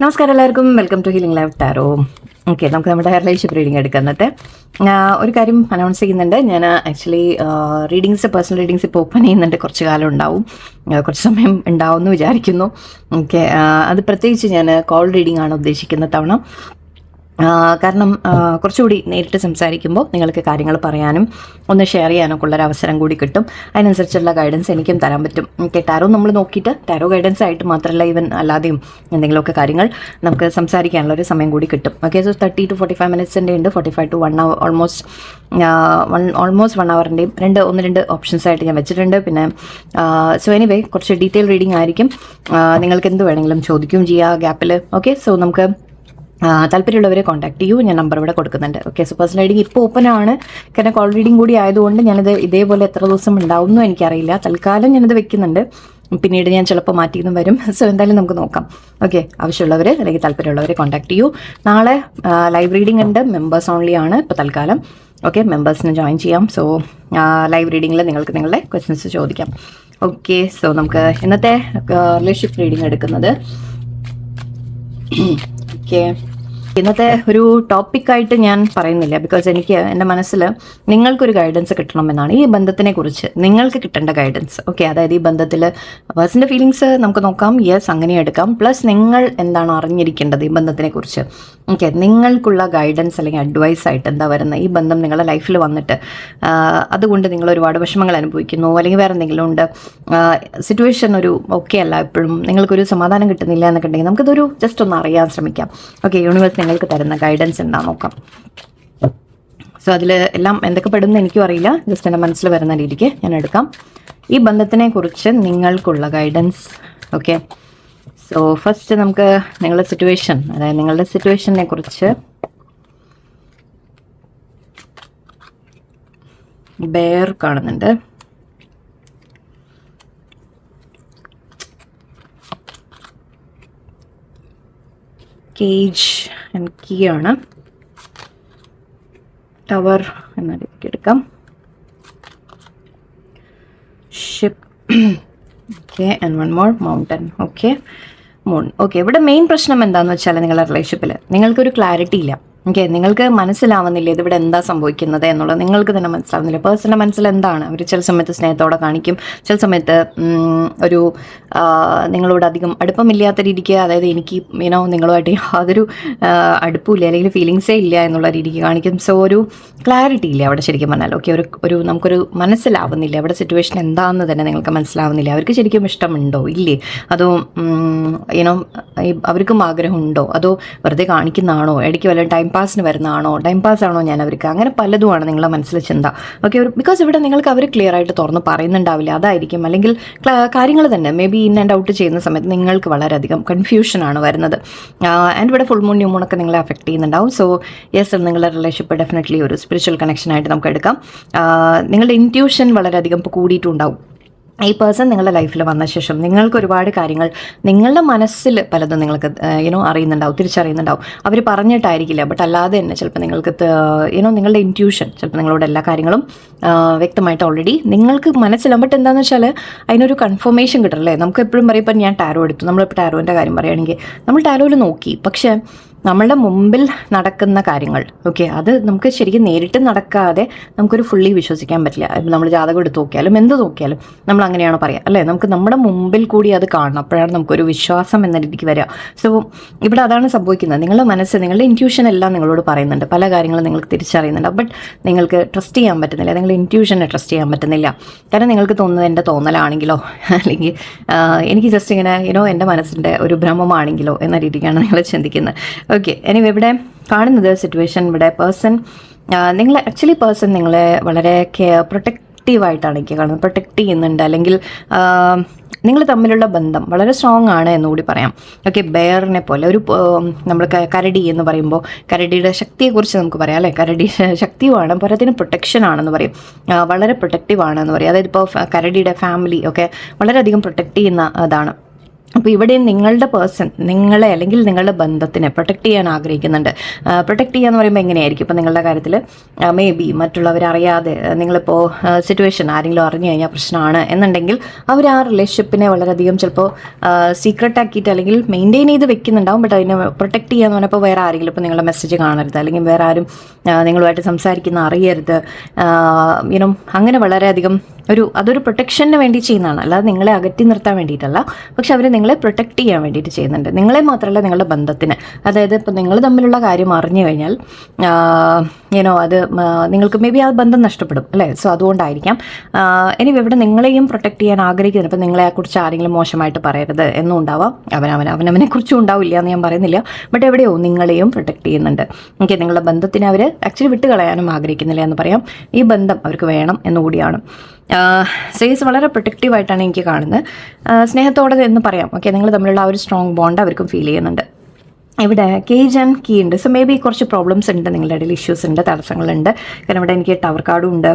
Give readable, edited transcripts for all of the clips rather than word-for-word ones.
നമസ്കാരം എല്ലാവർക്കും, welcome to healing live tarot. Okay, നമുക്ക് നമ്മുടെ റിലേഷൻഷിപ്പ് റീഡിംഗ് എടുക്കുന്നത്. ഒരു കാര്യം അനൗൺസ് ചെയ്യുന്നുണ്ട്. ഞാൻ ആക്ച്വലി പേഴ്സണൽ റീഡിങ്സ് ഇപ്പോൾ ഓപ്പൺ ചെയ്യുന്നുണ്ട്. കുറച്ച് കാലം ഉണ്ടാവും, കുറച്ച് സമയം ഉണ്ടാവും എന്ന് വിചാരിക്കുന്നു. ഓക്കെ, അത് പ്രത്യേകിച്ച് ഞാൻ കോൾ റീഡിംഗ് ആണ് ഉദ്ദേശിക്കുന്ന തവണ. കാരണം കുറച്ചുകൂടി നേരിട്ട് സംസാരിക്കുമ്പോൾ നിങ്ങൾക്ക് കാര്യങ്ങൾ പറയാനും ഒന്ന് ഷെയർ ചെയ്യാനൊക്കെ ഉള്ളൊരു അവസരം കൂടി കിട്ടും. അതിനനുസരിച്ചുള്ള ഗൈഡൻസ് എനിക്കും തരാൻ പറ്റും. ഓക്കെ, ടാരോ നമ്മൾ നോക്കിയിട്ട് ടാരോ ഗൈഡൻസ് ആയിട്ട് മാത്രമല്ല, ഈവൻ അല്ലാതെയും എന്തെങ്കിലുമൊക്കെ കാര്യങ്ങൾ നമുക്ക് സംസാരിക്കാനുള്ളൊരു സമയം കൂടി കിട്ടും. ഓക്കെ, സോ 30 to 45 മിനിറ്റ്സിൻ്റെ ഉണ്ട്, 45 to 1 hour, ഓൾമോസ്റ്റ് 1 hourൻ്റെയും രണ്ട് ഓപ്ഷൻസ് ആയിട്ട് ഞാൻ വെച്ചിട്ടുണ്ട്. പിന്നെ സോ എനിവേ കുറച്ച് ഡീറ്റെയിൽ റീഡിംഗ് ആയിരിക്കും. നിങ്ങൾക്ക് എന്ത് വേണമെങ്കിലും ചോദിക്കുകയും ചെയ്യാം ഗ്യാപ്പിൽ. ഓക്കെ, സോ നമുക്ക് താല്പര്യമുള്ളവരെ കോൺടാക്ട് ചെയ്യൂ. ഞാൻ നമ്പർ ഇവിടെ കൊടുക്കുന്നുണ്ട്. ഓക്കെ, സോ പേഴ്സണൽ റീഡിംഗ് ഇപ്പോൾ ഓപ്പൺ ആണ്. കാരണം കോൾ റീഡിംഗ് കൂടി ആയതുകൊണ്ട് ഞാനിത് ഇതേപോലെ എത്ര ദിവസം ഉണ്ടാവുമെന്നും എനിക്കറിയില്ല. തൽക്കാലം ഞാനിത് വെക്കുന്നുണ്ട്. പിന്നീട് ഞാൻ ചിലപ്പോൾ മാറ്റിയൊന്നും വരും. സോ എന്തായാലും നമുക്ക് നോക്കാം. ഓക്കെ, ആവശ്യമുള്ളവർ അല്ലെങ്കിൽ താല്പര്യമുള്ളവരെ കോൺടാക്ട് ചെയ്യൂ. നാളെ ലൈവ് റീഡിംഗ് ഉണ്ട്. മെമ്പേഴ്സ് ഓൺലി ആണ് ഇപ്പോൾ തൽക്കാലം. ഓക്കെ, മെമ്പേഴ്സിന് ജോയിൻ ചെയ്യാം. സോ ലൈവ് റീഡിങ്ങിൽ നിങ്ങൾക്ക് നിങ്ങളുടെ ക്വസ്റ്റ്യൻസ് ചോദിക്കാം. ഓക്കെ, സോ നമുക്ക് ഇന്നത്തെ റിലേഷൻഷിപ്പ് റീഡിംഗ് എടുക്കുന്നത്. ഓക്കെ, ഇന്നത്തെ ഒരു ടോപ്പിക്കായിട്ട് ഞാൻ പറയുന്നില്ല, ബിക്കോസ് എനിക്ക് എൻ്റെ മനസ്സിൽ നിങ്ങൾക്കൊരു ഗൈഡൻസ് കിട്ടണമെന്നാണ്. ഈ ബന്ധത്തിനെ കുറിച്ച് നിങ്ങൾക്ക് കിട്ടേണ്ട ഗൈഡൻസ്. ഓക്കെ, അതായത് ഈ ബന്ധത്തിൽ പേഴ്സൻ്റെ ഫീലിങ്സ് നമുക്ക് നോക്കാം. യെസ്, അങ്ങനെ എടുക്കാം. പ്ലസ് നിങ്ങൾ എന്താണ് അറിഞ്ഞിരിക്കേണ്ടത് ഈ ബന്ധത്തിനെ കുറിച്ച്. ഓക്കെ, നിങ്ങൾക്കുള്ള ഗൈഡൻസ് അല്ലെങ്കിൽ അഡ്വൈസ് ആയിട്ട് എന്താ വരുന്നത്? ഈ ബന്ധം നിങ്ങളുടെ ലൈഫിൽ വന്നിട്ട് അതുകൊണ്ട് നിങ്ങൾ ഒരുപാട് വിഷമങ്ങൾ അനുഭവിക്കുന്നു, അല്ലെങ്കിൽ വേറെ എന്തെങ്കിലും ഉണ്ട്, സിറ്റുവേഷൻ ഒരു ഓക്കെ അല്ല, എപ്പോഴും നിങ്ങൾക്കൊരു സമാധാനം കിട്ടുന്നില്ല എന്നൊക്കെ ഉണ്ടെങ്കിൽ നമുക്കിതൊരു ജസ്റ്റ് ഒന്ന് അറിയാൻ ശ്രമിക്കാം. ഓക്കെ, യൂണിവേഴ്സ് നിങ്ങൾക്ക് തരുന്ന ഗൈഡൻസ് എന്താ നോക്കാം. സോ അതിൽ എല്ലാം എന്തൊക്കെ പെടുന്ന എനിക്കും അറിയില്ല, ജസ്റ്റ് എൻ്റെ മനസ്സിൽ വരുന്ന രീതിക്ക് ഞാൻ എടുക്കാം. ഈ ബന്ധത്തിനെ കുറിച്ച് നിങ്ങൾക്കുള്ള ഗൈഡൻസ്. ഓക്കെ, സോ ഫസ്റ്റ് നമുക്ക് നിങ്ങളുടെ സിറ്റുവേഷൻ, അതായത് നിങ്ങളുടെ സിറ്റുവേഷനെ കുറിച്ച് ബെയർ കാണുന്നുണ്ട്. കേജ് ആൻഡ് കീ ആണ്. ടവർ എന്ന രീതിക്ക് എടുക്കാം. Ship. Okay, and one more mountain. Okay, moon. Okay, ഇവിടെ മെയിൻ പ്രശ്നം എന്താണെന്ന് വെച്ചാൽ നിങ്ങളുടെ റിലേഷൻഷിപ്പിൽ നിങ്ങൾക്കൊരു ക്ലാരിറ്റി ഇല്ല. ഓക്കെ, നിങ്ങൾക്ക് മനസ്സിലാവുന്നില്ല ഇതിവിടെ എന്താ സംഭവിക്കുന്നത് എന്നുള്ളത്. നിങ്ങൾക്ക് തന്നെ മനസ്സിലാവുന്നില്ല പേഴ്സൻ്റെ മനസ്സിൽ എന്താണ്. അവർ ചില സമയത്ത് സ്നേഹത്തോടെ കാണിക്കും, ചില സമയത്ത് ഒരു നിങ്ങളോട് അധികം അടുപ്പമില്ലാത്ത രീതിക്ക്, അതായത് എനിക്ക് നിങ്ങളുമായിട്ട് യാതൊരു അടുപ്പമില്ല അല്ലെങ്കിൽ ഫീലിങ്സേ ഇല്ല എന്നുള്ള രീതിക്ക് കാണിക്കും. സോ ഒരു ക്ലാരിറ്റി ഇല്ല അവിടെ ശരിക്കും പറഞ്ഞാൽ. ഓക്കെ, ഒരു നമുക്കൊരു മനസ്സിലാവുന്നില്ല അവിടെ സിറ്റുവേഷൻ എന്താണെന്ന് തന്നെ നിങ്ങൾക്ക് മനസ്സിലാവുന്നില്ല. അവർക്ക് ശരിക്കും ഇഷ്ടമുണ്ടോ ഇല്ലേ, അതോ അവർക്കും ആഗ്രഹമുണ്ടോ, അതോ വെറുതെ കാണിക്കുന്നതാണോ, ഇടയ്ക്ക് വല്ല ടൈം പാസിന് വരുന്നതാണോ, ടൈം പാസ് ആണോ ഞാൻ അവർക്ക്, അങ്ങനെ പലതുമാണ് നിങ്ങളുടെ മനസ്സിൽ ചിന്ത. ഓക്കെ, ബിക്കോസ് ഇവിടെ നിങ്ങൾക്ക് അവർ ക്ലിയർ ആയിട്ട് തുറന്ന് പറയുന്നുണ്ടാവില്ല, അതായിരിക്കും. അല്ലെങ്കിൽ കാര്യങ്ങൾ തന്നെ may be in and out ചെയ്യുന്ന സമയത്ത് നിങ്ങൾക്ക് വളരെയധികം കൺഫ്യൂഷനാണ് വരുന്നത്. ആൻഡ് ഇവിടെ ഫുൾ മൂൺ ന്യൂ മൂണൊക്കെ നിങ്ങളെ അഫക്റ്റ് ചെയ്യുന്നുണ്ടാവും. സോ യെസ്, നിങ്ങളുടെ റിലേഷൻഷിപ്പ് ഡെഫിനറ്റ്ലി ഒരു സ്പിരിച്വൽ കണക്ഷനായിട്ട് നമുക്ക് എടുക്കാം. നിങ്ങളുടെ ഇൻറ്റ്യൂഷൻ വളരെയധികം ഇപ്പോൾ കൂടിയിട്ടുണ്ടാവും. ഈ പേഴ്സൺ നിങ്ങളുടെ ലൈഫിൽ വന്ന ശേഷം നിങ്ങൾക്ക് ഒരുപാട് കാര്യങ്ങൾ നിങ്ങളുടെ മനസ്സിൽ പലതും നിങ്ങൾക്ക് അറിയുന്നുണ്ടാവും, തിരിച്ചറിയുന്നുണ്ടാവും. അവർ പറഞ്ഞിട്ടായിരിക്കില്ല, ബട്ട് അല്ലാതെ തന്നെ ചിലപ്പോൾ നിങ്ങൾക്ക് നിങ്ങളുടെ ഇൻറ്റ്യൂഷൻ ചിലപ്പോൾ നിങ്ങളോട് എല്ലാ കാര്യങ്ങളും വ്യക്തമായിട്ട് ഓൾറെഡി നിങ്ങൾക്ക് മനസ്സിലാവും. ബട്ട് എന്താണെന്ന് വെച്ചാൽ അതിനൊരു കൺഫർമേഷൻ കിട്ടണല്ലേ. നമുക്ക് എപ്പോഴും പറയും, ഇപ്പം ഞാൻ ടാരോ എടുത്തു, നമ്മളിപ്പോൾ ടാരോൻ്റെ കാര്യം പറയുകയാണെങ്കിൽ നമ്മൾ ടാരോയിൽ നോക്കി, പക്ഷേ നമ്മളുടെ മുമ്പിൽ നടക്കുന്ന കാര്യങ്ങൾ ഓക്കെ, അത് നമുക്ക് ശരിക്കും നേരിട്ട് നടക്കാതെ നമുക്കൊരു ഫുള്ളി വിശ്വസിക്കാൻ പറ്റില്ല. ഇപ്പം നമ്മൾ ജാതകം എടുത്ത് നോക്കിയാലും എന്ത് നോക്കിയാലും നമ്മൾ അങ്ങനെയാണോ പറയാം അല്ലേ. നമുക്ക് നമ്മുടെ മുമ്പിൽ കൂടി അത് കാണണം, അപ്പോഴാണ് നമുക്കൊരു വിശ്വാസം എന്ന രീതിക്ക് വരിക. സോ ഇവിടെ അതാണ് സംഭവിക്കുന്നത്. നിങ്ങളുടെ മനസ്സ്, നിങ്ങളുടെ ഇൻറ്റ്യൂഷൻ എല്ലാം നിങ്ങളോട് പറയുന്നുണ്ട്, പല കാര്യങ്ങളും നിങ്ങൾക്ക് തിരിച്ചറിയുന്നുണ്ട്. ബട്ട് നിങ്ങൾക്ക് ട്രസ്റ്റ് ചെയ്യാൻ പറ്റുന്നില്ല, നിങ്ങളുടെ ഇൻറ്റ്യൂഷനെ ട്രസ്റ്റ് ചെയ്യാൻ പറ്റുന്നില്ല. കാരണം നിങ്ങൾക്ക് തോന്നുന്നത് എൻ്റെ തോന്നലാണെങ്കിലോ, അല്ലെങ്കിൽ എനിക്ക് ജസ്റ്റ് ഇങ്ങനെ എൻ്റെ മനസ്സിൻ്റെ ഒരു ഭ്രമമാണെങ്കിലോ എന്ന രീതിക്കാണ് നിങ്ങൾ ചിന്തിക്കുന്നത്. ഓക്കെ, എനിവേ ഇവിടെ കാണുന്നത് സിറ്റുവേഷൻ, ഇവിടെ പേഴ്സൺ നിങ്ങളെ വളരെ പ്രൊട്ടക്റ്റീവായിട്ടാണ് എനിക്ക് കാണുന്നത്. പ്രൊട്ടക്റ്റ് ചെയ്യുന്നുണ്ട്, അല്ലെങ്കിൽ നിങ്ങൾ തമ്മിലുള്ള ബന്ധം വളരെ സ്ട്രോങ് ആണ് എന്നുകൂടി പറയാം. ഓക്കെ, ബെയറിനെ പോലെ ഒരു നമ്മൾ കരടി എന്ന് പറയുമ്പോൾ കരടിയുടെ ശക്തിയെക്കുറിച്ച് നമുക്ക് പറയാം അല്ലേ. കരടി ശക്തിയുമാണ്, പോരാത്തിന് പ്രൊട്ടക്ഷൻ ആണെന്ന് പറയും, വളരെ പ്രൊട്ടക്റ്റീവ് ആണെന്ന് പറയും. അതായത് ഇപ്പോൾ കരടിയുടെ ഫാമിലി ഒക്കെ വളരെയധികം പ്രൊട്ടക്റ്റ് ചെയ്യുന്ന അതാണ്. അപ്പോൾ ഇവിടെ നിങ്ങളുടെ പേഴ്സൺ നിങ്ങളെ അല്ലെങ്കിൽ നിങ്ങളുടെ ബന്ധത്തിനെ പ്രൊട്ടക്റ്റ് ചെയ്യാൻ ആഗ്രഹിക്കുന്നുണ്ട്. പ്രൊട്ടക്റ്റ് ചെയ്യുക എന്ന് പറയുമ്പോൾ എങ്ങനെയായിരിക്കും? ഇപ്പോൾ നിങ്ങളുടെ കാര്യത്തിൽ മേ ബി മറ്റുള്ളവരറിയാതെ നിങ്ങളിപ്പോൾ സിറ്റുവേഷൻ ആരെങ്കിലും അറിഞ്ഞു കഴിഞ്ഞാൽ പ്രശ്നമാണ് എന്നുണ്ടെങ്കിൽ അവർ ആ റിലേഷൻഷിപ്പിനെ വളരെയധികം ചിലപ്പോൾ സീക്രട്ട് ആക്കിയിട്ട് അല്ലെങ്കിൽ മെയിൻറ്റെയിൻ ചെയ്ത് വെക്കുന്നുണ്ടാവും. ബട്ട് അതിനെ പ്രൊട്ടക്റ്റ് ചെയ്യാന്ന് പറഞ്ഞപ്പോൾ വേറെ ആരെങ്കിലും ഇപ്പോൾ നിങ്ങളുടെ മെസ്സേജ് കാണരുത്, അല്ലെങ്കിൽ വേറെ ആരും നിങ്ങളുമായിട്ട് സംസാരിക്കുന്ന അറിയരുത്, യുനോ അങ്ങനെ വളരെയധികം അതൊരു പ്രൊട്ടക്ഷന് വേണ്ടി ചെയ്യുന്നതാണ്, അല്ലാതെ നിങ്ങളെ അകറ്റി നിർത്താൻ വേണ്ടിയിട്ടല്ല. പക്ഷെ അവർ നിങ്ങളെ പ്രൊട്ടക്റ്റ് ചെയ്യാൻ വേണ്ടിയിട്ട് ചെയ്യുന്നുണ്ട്. നിങ്ങളെ മാത്രമല്ല നിങ്ങളുടെ ബന്ധത്തിന്. അതായത് ഇപ്പോൾ നിങ്ങൾ തമ്മിലുള്ള കാര്യം അറിഞ്ഞു കഴിഞ്ഞാൽ അത് നിങ്ങൾക്ക് മേ ബി ആ ബന്ധം നഷ്ടപ്പെടും അല്ലേ? സോ അതുകൊണ്ടായിരിക്കാം. ഇനി ഇവിടെ നിങ്ങളെയും പ്രൊട്ടക്റ്റ് ചെയ്യാൻ ആഗ്രഹിക്കുന്നുണ്ട്. ഇപ്പോൾ നിങ്ങളെക്കുറിച്ച് ആരെങ്കിലും മോശമായിട്ട് പറയരുത് എന്നും ഉണ്ടാവാം, അവനവനെക്കുറിച്ചും ഉണ്ടാവില്ല എന്ന് ഞാൻ പറയുന്നില്ല. ബട്ട് എവിടെയോ നിങ്ങളെയും പ്രൊട്ടക്റ്റ് ചെയ്യുന്നുണ്ട്. ഓക്കെ, നിങ്ങളുടെ ബന്ധത്തിന് അവർ ആക്ച്വലി വിട്ടുകളയാനും ആഗ്രഹിക്കുന്നില്ല എന്ന് പറയാം. ഈ ബന്ധം അവർക്ക് വേണം എന്നുകൂടിയാണ്. സേസ് വളരെ പ്രൊട്ടക്റ്റീവായിട്ടാണ് എനിക്ക് കാണുന്നത്. സ്നേഹത്തോടെ എന്ന് പറയാം. ഓക്കെ, നിങ്ങൾ തമ്മിലുള്ള ആ ഒരു സ്ട്രോങ് ബോണ്ട് അവർക്കും ഫീൽ ചെയ്യുന്നുണ്ട്. ഇവിടെ കേജ് ആൻഡ് കീ ഉണ്ട്. സോ മേ ബി കുറച്ച് പ്രോബ്ലംസ് ഉണ്ട്, നിങ്ങളുടെ ഇടയിൽ ഇഷ്യൂസ് ഉണ്ട്, തടസ്സങ്ങളുണ്ട്. കാരണം ഇവിടെ എനിക്ക് ടവർ കാർഡും ഉണ്ട്,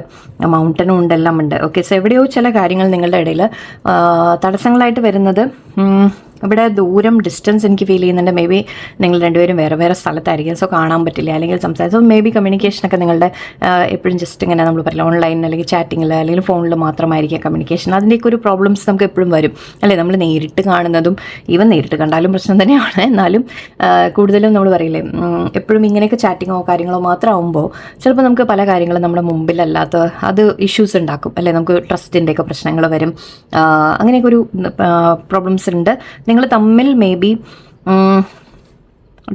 മൗണ്ടനും ഉണ്ട്, എല്ലാം ഉണ്ട്. ഓക്കെ, സോ എവിടെയോ ചില കാര്യങ്ങൾ നിങ്ങളുടെ ഇടയിൽ തടസ്സങ്ങളായിട്ട് വരുന്നത്. ഇവിടെ ദൂരം ഡിസ്റ്റൻസ് എനിക്ക് ഫീൽ ചെയ്യുന്നുണ്ട്. മേ ബി നിങ്ങൾ രണ്ടുപേരും വേറെ വേറെ സ്ഥലത്തായിരിക്കും. സോ കാണാൻ പറ്റില്ല, അല്ലെങ്കിൽ സംസാരിച്ചു. മേ ബി കമ്മ്യൂണിക്കേഷനൊക്കെ നിങ്ങളുടെ എപ്പോഴും ജസ്റ്റ് ഇങ്ങനെ നമ്മൾ പറയില്ല ഓൺലൈൻ അല്ലെങ്കിൽ ചാറ്റിങ്ങിൽ അല്ലെങ്കിൽ ഫോണിൽ മാത്രമായിരിക്കും കമ്മ്യൂണിക്കേഷൻ. അതിൻ്റെയൊക്കെ ഒരു പ്രോബ്ലംസ് നമുക്ക് എപ്പോഴും വരും അല്ലേ? നമ്മൾ നേരിട്ട് കാണുന്നതും ഈവൻ നേരിട്ട് കണ്ടാലും പ്രശ്നം തന്നെയാണ്. എന്നാലും കൂടുതലും നമ്മൾ പറയില്ലേ എപ്പോഴും ഇങ്ങനെയൊക്കെ ചാറ്റിങ്ങോ കാര്യങ്ങളോ മാത്രം ആകുമ്പോൾ ചിലപ്പോൾ നമുക്ക് പല കാര്യങ്ങളും നമ്മുടെ മുമ്പിലല്ലാത്ത അത് ഇഷ്യൂസ് ഉണ്ടാക്കും അല്ലേ? നമുക്ക് ട്രസ്റ്റിൻ്റെയൊക്കെ പ്രശ്നങ്ങൾ വരും. അങ്ങനെയൊക്കെ ഒരു പ്രോബ്ലംസ് ഉണ്ട് നിങ്ങൾ തമ്മിൽ. മേ ബി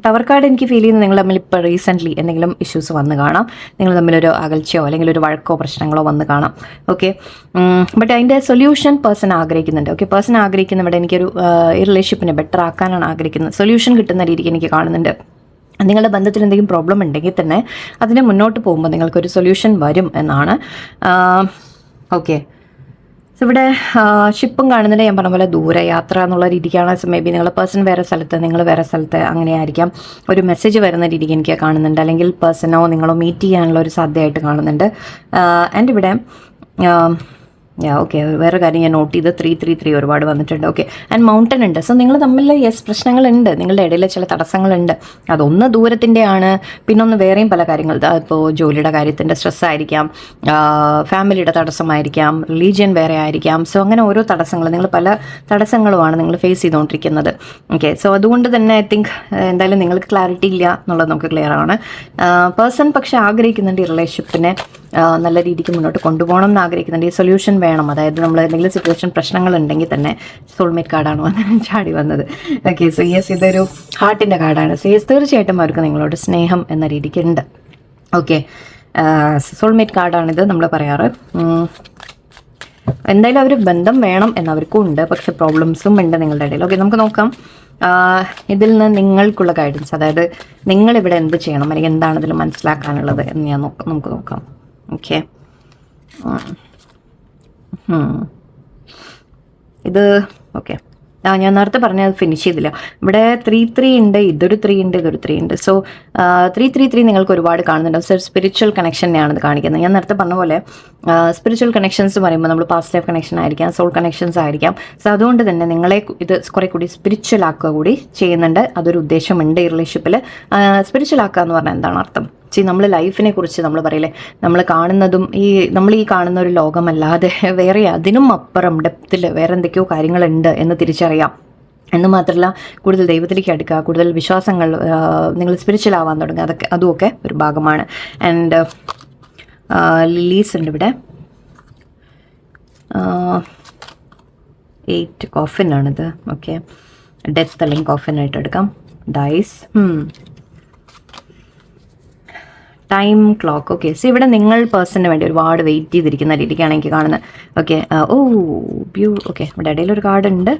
ടവർ കാർഡ് എനിക്ക് ഫീൽ ചെയ്യുന്നത് നിങ്ങൾ തമ്മിൽ ഇപ്പോൾ റീസെൻ്റ്ലി എന്തെങ്കിലും ഇഷ്യൂസ് വന്ന് കാണാം. നിങ്ങൾ തമ്മിലൊരു അകൽച്ചയോ അല്ലെങ്കിൽ ഒരു വഴക്കോ പ്രശ്നങ്ങളോ വന്ന് കാണാം. ഓക്കെ, ബട്ട് അതിൻ്റെ സൊല്യൂഷൻ പേഴ്സൺ ആഗ്രഹിക്കുന്നുണ്ട്. ഓക്കെ, പേഴ്സൺ ആഗ്രഹിക്കുന്ന ഇവിടെ എനിക്കൊരു ഈ റിലേഷൻഷിപ്പിനെ ബെറ്റർ ആക്കാനാണ് ആഗ്രഹിക്കുന്നത്. സൊല്യൂഷൻ കിട്ടുന്ന രീതിക്ക് എനിക്ക് കാണുന്നുണ്ട്. നിങ്ങളുടെ ബന്ധത്തിൽ എന്തെങ്കിലും പ്രോബ്ലം ഉണ്ടെങ്കിൽ തന്നെ അതിനെ മുന്നോട്ട് പോകുമ്പോൾ നിങ്ങൾക്കൊരു സൊല്യൂഷൻ വരും എന്നാണ്. ഓക്കെ, ഇവിടെ ഷിപ്പും കാണുന്നുണ്ട്. ഞാൻ പറഞ്ഞ പോലെ ദൂരയാത്ര എന്നുള്ള രീതിക്കാണ്. മേ ബി നിങ്ങളുടെ പേഴ്സൺ വേറെ സ്ഥലത്ത്, നിങ്ങൾ വേറെ സ്ഥലത്ത്, അങ്ങനെയായിരിക്കാം. ഒരു മെസ്സേജ് വരുന്ന രീതിക്ക് എനിക്ക് കാണുന്നുണ്ട്, അല്ലെങ്കിൽ പേഴ്സണോ നിങ്ങളോ മീറ്റ് ചെയ്യാനുള്ള ഒരു സാധ്യതയായിട്ട് കാണുന്നുണ്ട്. ആൻഡ് ഇവിടെ ഓക്കെ, വേറെ കാര്യം ഞാൻ നോട്ട് ചെയ്ത് 333 ഒരുപാട് വന്നിട്ടുണ്ട്. ഓക്കെ, ആൻഡ് മൗണ്ടൻ ഉണ്ട്. സോ നിങ്ങൾ തമ്മിൽ പ്രശ്നങ്ങളുണ്ട്, നിങ്ങളുടെ ഇടയിൽ ചില തടസ്സങ്ങളുണ്ട്. അതൊന്ന് ദൂരത്തിൻ്റെ ആണ്, പിന്നൊന്ന് വേറെയും പല കാര്യങ്ങൾ. ഇപ്പോൾ ജോലിയുടെ കാര്യത്തിൻ്റെ സ്ട്രെസ് ആയിരിക്കാം, ഫാമിലിയുടെ തടസ്സമായിരിക്കാം, റിലീജിയൻ വേറെ ആയിരിക്കാം. സോ അങ്ങനെ ഓരോ തടസ്സങ്ങൾ, നിങ്ങൾ പല തടസ്സങ്ങളുമാണ് നിങ്ങൾ ഫേസ് ചെയ്തുകൊണ്ടിരിക്കുന്നത്. ഓക്കെ, സോ അതുകൊണ്ട് തന്നെ ഐ തിങ്ക് എന്തായാലും നിങ്ങൾക്ക് ക്ലാരിറ്റി ഇല്ല എന്നുള്ളത് നമുക്ക് ക്ലിയർ ആണ്. പേഴ്സൺ പക്ഷെ ആഗ്രഹിക്കുന്നുണ്ട് ഈ റിലേഷൻഷിപ്പിനെ നല്ല രീതിക്ക് മുന്നോട്ട് കൊണ്ടുപോകണം എന്ന് ആഗ്രഹിക്കുന്നുണ്ട്. ഈ സൊല്യൂഷൻ വേണം. അതായത് നമ്മൾ എന്തെങ്കിലും സിറ്റുവേഷൻ പ്രശ്നങ്ങളുണ്ടെങ്കിൽ തന്നെ സോൾമേറ്റ് കാർഡാണ് ചാടി വന്നത്. ഓക്കെ, സോ യെസ്, ഇതൊരു ഹാർട്ടിൻ്റെ കാർഡാണ്. സോ യെസ്, തീർച്ചയായിട്ടും അവർക്ക് നിങ്ങളോട് സ്നേഹം എന്ന രീതിക്ക് ഉണ്ട്. ഓക്കെ, സോൾമേറ്റ് കാർഡാണിത് നമ്മൾ പറയാറ്. എന്തായാലും അവർ ബന്ധം വേണം എന്നവർക്കും ഉണ്ട്, പക്ഷെ പ്രോബ്ലംസും ഉണ്ട് നിങ്ങളുടെ ഇടയിൽ. ഓക്കെ, നമുക്ക് നോക്കാം ഇതിൽ നിന്ന് നിങ്ങൾക്കുള്ള ഗൈഡൻസ്. അതായത് നിങ്ങളിവിടെ എന്ത് ചെയ്യണം അല്ലെങ്കിൽ എന്താണ് ഇതിൽ മനസ്സിലാക്കാനുള്ളത് എന്ന് നമുക്ക് നോക്കാം. ഓക്കെ, ഇത് ഓക്കെ, ഞാൻ നേരത്തെ പറഞ്ഞത് ഫിനിഷ് ചെയ്തില്ല. ഇവിടെ 3 ഉണ്ട്, ഇതൊരു 3 ഉണ്ട്, ഇതൊരു 3 ഉണ്ട്. സോ 3 നിങ്ങൾക്ക് ഒരുപാട് കാണുന്നുണ്ട്. സോ സ്പിരിച്വൽ കണക്ഷനെയാണ് ഇത് കാണിക്കുന്നത്. ഞാൻ നേരത്തെ പറഞ്ഞ പോലെ സ്പിരിച്വൽ കണക്ഷൻസ് പറയുമ്പോൾ നമ്മൾ പാസ്റ്റ് ലൈഫ് കണക്ഷൻ ആയിരിക്കാം, സോൾ കണക്ഷൻസ് ആയിരിക്കാം. സോ അതുകൊണ്ട് തന്നെ നിങ്ങളെ ഇത് കുറെ കൂടി സ്പിരിച്വൽ ആക്കുക കൂടി ചെയ്യുന്നുണ്ട്. അതൊരു ഉദ്ദേശമുണ്ട് ഈ റിലേഷൻഷിപ്പിൽ. സ്പിരിച്വൽ ആക്കുക എന്ന് പറഞ്ഞാൽ എന്താണ് അർത്ഥം? നമ്മൾ ലൈഫിനെ കുറിച്ച് നമ്മൾ പറയില്ലേ, നമ്മൾ കാണുന്നതും നമ്മൾ ഈ കാണുന്ന ഒരു ലോകമല്ലാതെ വേറെ അതിനും അപ്പുറം ഡെപ്തിൽ വേറെ എന്തൊക്കെയോ കാര്യങ്ങളുണ്ട് എന്ന് തിരിച്ചറിയാം. എന്ന് മാത്രമല്ല കൂടുതൽ ദൈവത്തിലേക്ക് അടുക്കുക, കൂടുതൽ വിശ്വാസങ്ങൾ, നിങ്ങൾ സ്പിരിച്വൽ ആവാൻ തുടങ്ങുക, അതുമൊക്കെ ഒരു ഭാഗമാണ്. ആൻഡ് ലിലീസ് ഉണ്ട് ഇവിടെ. 8 കോഫിനാണിത്. ഓക്കെ, ഡെത്ത് അല്ലെങ്കിൽ കോഫിനായിട്ട് എടുക്കാം. Dice, time clock. Okay, so ഇവിടെ നിങ്ങൾ പേഴ്സണിന് വേണ്ടി ഒരുപാട് വെയിറ്റ് ചെയ്തിരിക്കുന്ന രീതിക്കാണ് എനിക്ക് കാണുന്നത്. ഓക്കെ, ഓക്കെ, ഇവിടെ ഇടയിലൊരു കാർഡ് ഉണ്ട്.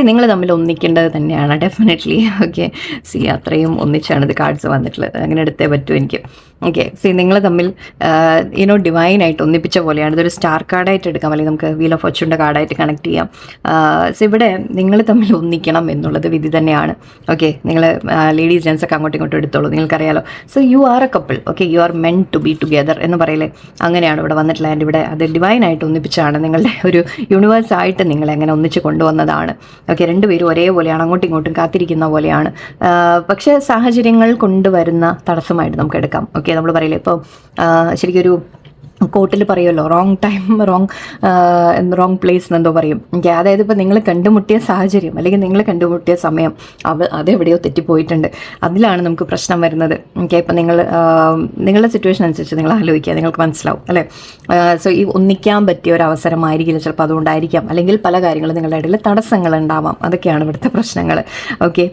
നിങ്ങൾ തമ്മിൽ ഒന്നിക്കേണ്ടത് തന്നെയാണ് ഡെഫിനറ്റ്ലി. ഓക്കെ, അത്രയും ഒന്നിച്ചാണ് ഇത് കാർഡ്സ് വന്നിട്ടുള്ളത്. അങ്ങനെ എടുത്തേ പറ്റൂ എനിക്ക്. ഓക്കെ, സി നിങ്ങൾ തമ്മിൽ ഡിവൈനായിട്ട് ഒന്നിപ്പിച്ച പോലെയാണ്. ഇതൊരു സ്റ്റാർ കാർഡായിട്ട് എടുക്കാം, അല്ലെങ്കിൽ നമുക്ക് വീൽ ഓഫ് ഫോർച്യൂണിൻ്റെ കാർഡായിട്ട് കണക്ട് ചെയ്യാം. സോ ഇവിടെ നിങ്ങൾ തമ്മിൽ ഒന്നിക്കണം എന്നുള്ളത് വിധി തന്നെയാണ്. ഓക്കെ, നിങ്ങൾ ലേഡീസ് ജെൻസ് ഒക്കെ അങ്ങോട്ടും ഇങ്ങോട്ടും എടുത്തോളൂ, നിങ്ങൾക്കറിയാലോ. So you are a couple, okay, you are meant to be together എന്ന് പറയില്ലേ, അങ്ങനെയാണ് ഇവിടെ വന്നിട്ടുള്ള. ആൻഡ് ഇവിടെ അത് ഡിവൈനായിട്ട് ഒന്നിപ്പിച്ചാണ്, നിങ്ങളുടെ ഒരു യൂണിവേഴ്സായിട്ട് നിങ്ങളെ അങ്ങനെ ഒന്നിച്ച് കൊണ്ടുവന്നതാണ്. ഓക്കെ, രണ്ടുപേരും ഒരേപോലെയാണ്, അങ്ങോട്ടും ഇങ്ങോട്ടും കാത്തിരിക്കുന്ന പോലെയാണ്. പക്ഷേ സാഹചര്യങ്ങൾ കൊണ്ടുവരുന്ന തടസ്സമായിട്ട് നമുക്ക് എടുക്കാം. ഓക്കെ, നമ്മൾ പറയില്ലേ ഇപ്പോൾ ശരിക്കൊരു കോർട്ടിൽ പറയുമല്ലോ, റോങ് ടൈം റോങ് പ്ലേസ് എന്നെന്തോ പറയും. അതായത് ഇപ്പോൾ നിങ്ങൾ കണ്ടുമുട്ടിയ സാഹചര്യം അല്ലെങ്കിൽ നിങ്ങൾ കണ്ടുമുട്ടിയ സമയം അതെവിടെയോ തെറ്റിപ്പോയിട്ടുണ്ട്, അതിലാണ് നമുക്ക് പ്രശ്നം വരുന്നത്. ഓക്കെ, ഇപ്പം നിങ്ങളുടെ സിറ്റുവേഷൻ അനുസരിച്ച് നിങ്ങൾ ആലോചിക്കുക, നിങ്ങൾക്ക് മനസ്സിലാവും അല്ലേ. സോ ഈ ഒന്നിക്കാൻ പറ്റിയ ഒരു അവസരമായിരിക്കില്ല ചിലപ്പോൾ, അതുകൊണ്ടായിരിക്കാം. അല്ലെങ്കിൽ പല കാര്യങ്ങളും നിങ്ങളുടെ ഇടയിൽ തടസ്സങ്ങൾ ഉണ്ടാവാം, അതൊക്കെയാണ് ഇവിടുത്തെ പ്രശ്നങ്ങൾ. ഓക്കെ,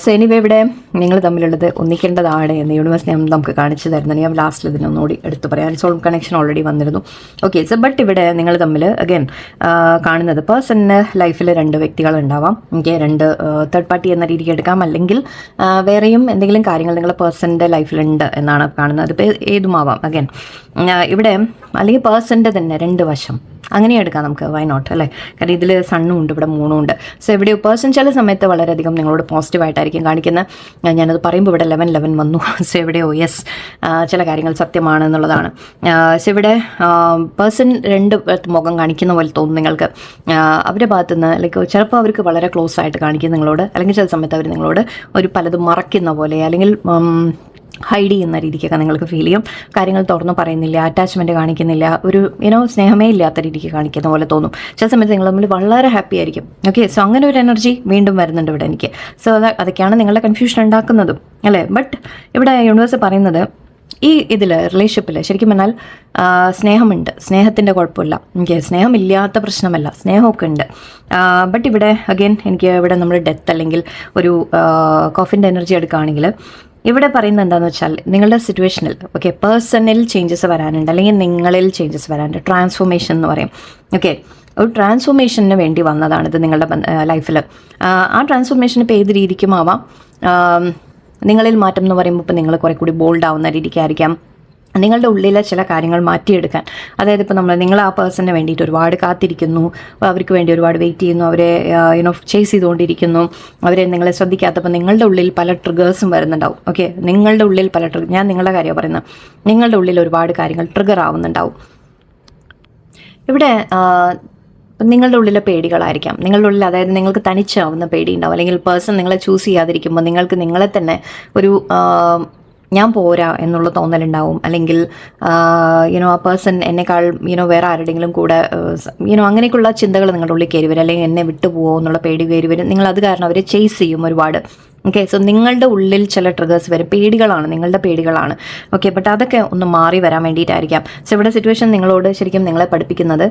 സോ എനിവേ ഇവിടെ നിങ്ങൾ തമ്മിലുള്ളത് ഒന്നിക്കേണ്ടതാണ് എന്ന് യൂണിവേഴ്സ് നമുക്ക് കാണിച്ചു തരുന്നത്. ഞാൻ ലാസ്റ്റിൽ ഇതിനൊന്നുകൂടി എടുത്തു പറയാം. സോൾ കണക്ഷൻ ഓൾറെഡി വന്നിരുന്നു. ഓക്കെ, സോ ബട്ട് ഇവിടെ നിങ്ങൾ തമ്മിൽ അഗൈൻ കാണുന്നത് പേഴ്സണിന് ലൈഫിൽ 2 വ്യക്തികളുണ്ടാവാം. ഓക്കെ, 2 തേർഡ് പാർട്ടി എന്ന രീതിക്ക് എടുക്കാം, അല്ലെങ്കിൽ വേറെയും എന്തെങ്കിലും കാര്യങ്ങൾ നിങ്ങളുടെ പേഴ്സണിൻ്റെ ലൈഫിലുണ്ട് എന്നാണ് കാണുന്നത്. അതിപ്പോൾ ഏതുമാവാം. അഗൈൻ ഇവിടെ അല്ലെങ്കിൽ പേഴ്സണിൻ്റെ തന്നെ 2 വശം അങ്ങനെ എടുക്കാം നമുക്ക്, വൈ നോട്ട് അല്ലേ. കാരണം ഇതിൽ സണ്ണും ഉണ്ട്, ഇവിടെ മൂണും ഉണ്ട്. സോ ഇവിടെ പേഴ്സൺ ചില സമയത്ത് വളരെയധികം നിങ്ങളോട് പോസിറ്റീവായിട്ടായിരിക്കും കാണിക്കുന്നത്. ഞാനത് പറയുമ്പോൾ ഇവിടെ 11 വന്നു. സോ എവിടെയോ യെസ്, ചില കാര്യങ്ങൾ സത്യമാണ് എന്നുള്ളതാണ്. സോ ഇവിടെ പേഴ്സൺ 2 മുഖം കാണിക്കുന്ന പോലെ തോന്നും നിങ്ങൾക്ക്. അവരുടെ ഭാഗത്തുനിന്ന് ലൈക്ക് ചിലപ്പോൾ അവർക്ക് വളരെ ക്ലോസ് ആയിട്ട് കാണിക്കും നിങ്ങളോട്, അല്ലെങ്കിൽ ചില സമയത്ത് അവർ നിങ്ങളോട് ഒരു പലതും മറക്കുന്ന പോലെ, അല്ലെങ്കിൽ ഹൈഡ് ചെയ്യുന്ന രീതിക്കൊക്കെ നിങ്ങൾക്ക് ഫീൽ ചെയ്യും. കാര്യങ്ങൾ തുറന്ന് പറയുന്നില്ല, അറ്റാച്ച്മെൻറ്റ് കാണിക്കുന്നില്ല, ഒരു സ്നേഹമേ ഇല്ലാത്ത രീതിക്ക് കാണിക്കുന്ന പോലെ തോന്നും. ചില സമയത്ത് നിങ്ങൾ തമ്മിൽ വളരെ ഹാപ്പി ആയിരിക്കും. ഓക്കെ, സോ അങ്ങനെ ഒരു എനർജി വീണ്ടും വരുന്നുണ്ട് ഇവിടെ എനിക്ക്. സോ അതൊക്കെയാണ് നിങ്ങളുടെ കൺഫ്യൂഷൻ ഉണ്ടാക്കുന്നതും അല്ലേ. ബട്ട് ഇവിടെ യൂണിവേഴ്സ് പറയുന്നത് ഈ റിലേഷൻഷിപ്പിൽ ശരിക്കും പറഞ്ഞാൽ സ്നേഹമുണ്ട്, സ്നേഹത്തിൻ്റെ കുഴപ്പമില്ല. എനിക്ക് സ്നേഹമില്ലാത്ത പ്രശ്നമല്ല, സ്നേഹമൊക്കെ ഉണ്ട്. ബട്ട് ഇവിടെ അഗെയിൻ എനിക്ക് ഇവിടെ നമ്മൾ ഡെത്ത് അല്ലെങ്കിൽ ഒരു കോഫിൻ്റെ എനർജി എടുക്കുകയാണെങ്കിൽ ഇവിടെ പറയുന്നത് എന്താണെന്ന് വെച്ചാൽ നിങ്ങളുടെ സിറ്റുവേഷനിൽ ഓക്കെ പേഴ്സണൽ ചേഞ്ചസ് വരാനുണ്ട്, അല്ലെങ്കിൽ നിങ്ങളിൽ ചേഞ്ചസ് വരാനുണ്ട്. ട്രാൻസ്ഫോർമേഷൻ എന്ന് പറയും. ഓക്കെ, ഒരു ട്രാൻസ്ഫോർമേഷന് വേണ്ടി വന്നതാണിത് നിങ്ങളുടെ ലൈഫിൽ. ആ ട്രാൻസ്ഫോർമേഷൻ ഇപ്പോൾ ഏത് രീതിക്കും ആവാം. നിങ്ങളിൽ മാറ്റം എന്ന് പറയുമ്പോൾ ഇപ്പോൾ നിങ്ങൾ കുറേ കൂടി ബോൾഡ് ആവുന്ന രീതിക്കായിരിക്കാം. നിങ്ങളുടെ ഉള്ളിലെ ചില കാര്യങ്ങൾ മാറ്റിയെടുക്കാൻ, അതായത് ഇപ്പോൾ നിങ്ങൾ ആ പേഴ്സണിന് വേണ്ടിയിട്ട് ഒരുപാട് കാത്തിരിക്കുന്നു, അവർക്ക് വേണ്ടി ഒരുപാട് വെയിറ്റ് ചെയ്യുന്നു, അവരെ ചേസ് ചെയ്തുകൊണ്ടിരിക്കുന്നു, അവരെ നിങ്ങളെ ശ്രദ്ധിക്കാത്തപ്പോൾ നിങ്ങളുടെ ഉള്ളിൽ പല ട്രിഗേഴ്സും വരുന്നുണ്ടാവും. ഓക്കെ, നിങ്ങളുടെ ഉള്ളിൽ പല ഞാൻ നിങ്ങളുടെ കാര്യമാണ് പറയുന്നത്, നിങ്ങളുടെ ഉള്ളിൽ ഒരുപാട് കാര്യങ്ങൾ ട്രിഗർ ആവുന്നുണ്ടാവും. ഇവിടെ നിങ്ങളുടെ ഉള്ളിലെ പേടികളായിരിക്കാം, നിങ്ങളുടെ ഉള്ളിൽ അതായത് നിങ്ങൾക്ക് തനിച്ചാവുന്ന പേടി ഉണ്ടാവും, അല്ലെങ്കിൽ പേഴ്സൺ നിങ്ങളെ ചൂസ് ചെയ്യാതിരിക്കുമ്പോൾ നിങ്ങൾക്ക് നിങ്ങളെ തന്നെ ഒരു ഞാൻ പോരാ എന്നുള്ള തോന്നലുണ്ടാവും, അല്ലെങ്കിൽ ആ പേഴ്സൺ എന്നെക്കാൾ വേറെ ആരുടെങ്കിലും കൂടെ അങ്ങനെയൊക്കെയുള്ള ചിന്തകൾ നിങ്ങളുടെ ഉള്ളിൽ കയറി വരും, അല്ലെങ്കിൽ എന്നെ വിട്ടുപോകുമോ എന്നുള്ള പേടി കയറി വരും. നിങ്ങളത് കാരണം അവരെ ചേസ് ചെയ്യും ഒരുപാട്. ഓക്കെ, സോ നിങ്ങളുടെ ഉള്ളിൽ ചില ട്രിഗേഴ്സ് വരും, പേടികളാണ്, നിങ്ങളുടെ പേടികളാണ്. ഓക്കെ, ബട്ട് അതൊക്കെ ഒന്ന് മാറി വരാൻ വേണ്ടിയിട്ടായിരിക്കാം. സോ ഇവിടെ സിറ്റുവേഷൻ നിങ്ങളോട് ശരിക്കും നിങ്ങളെ പഠിപ്പിക്കുന്നത്